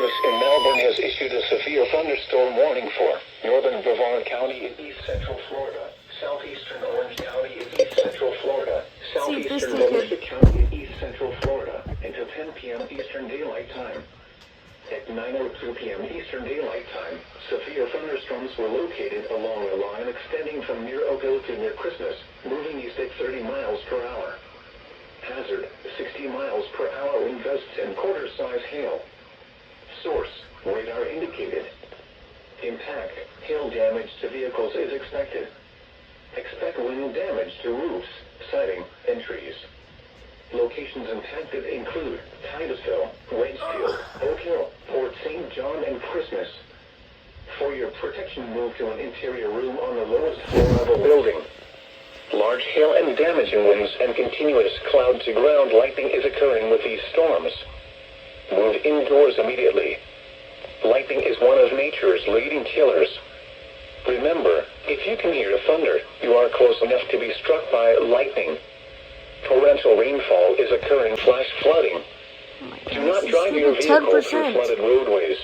Service in Melbourne has issued a severe thunderstorm warning for northern Brevard County in east central Florida, southeastern Orange County in east central Florida, southeastern Volusia County in east central Florida until 10 p.m. Eastern Daylight Time. At 9:02 p.m. Eastern Daylight Time, severe thunderstorms were located along a line extending from near Oakville to near Christmas, moving east at 30 miles per hour. Hazard, 60 miles per hour wind gusts and quarter-size hail. Source, radar indicated. Impact, hail damage to vehicles is expected. Expect wind damage to roofs, siding, and trees. Locations impacted include Titusville, Wedgefield, Oak Hill, Port St. John, and Christmas. For your protection, move to an interior room on the lowest floor of a building. Large hail and damaging winds and continuous cloud-to-ground lightning is occurring with these storms. Move indoors immediately. Lightning is one of nature's leading killers. Remember, if you can hear thunder, you are close enough to be struck by lightning. Torrential rainfall is occurring. Flash flooding. Do not drive your vehicle through flooded roadways.